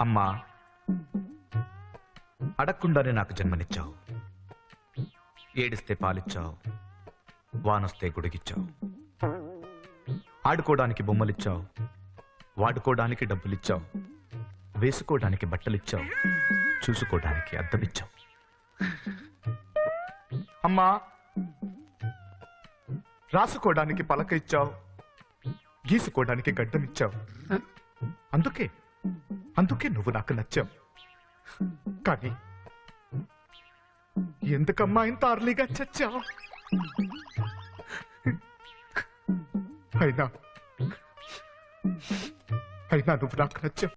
అమ్మా, అడగకుండానే నాకు జన్మనిచ్చావు. ఏడిస్తే పాలిచ్చావు, వానొస్తే గుడిగిచ్చావు. ఆడుకోవడానికి బొమ్మలిచ్చావు, వాడుకోవడానికి డబ్బులిచ్చావు, వేసుకోవడానికి బట్టలిచ్చావు, చూసుకోవడానికి అద్దమిచ్చావు. అమ్మా, రాసుకోవడానికి పలక ఇచ్చావు, గీసుకోవడానికి గడ్డమిచ్చావు. అందుకే నువ్వు నాకు నచ్చావు. కానీ ఎందుకమ్మా ఇంత అర్లీగా చచ్చావు? అయినా నువ్వు నాకు నచ్చావు.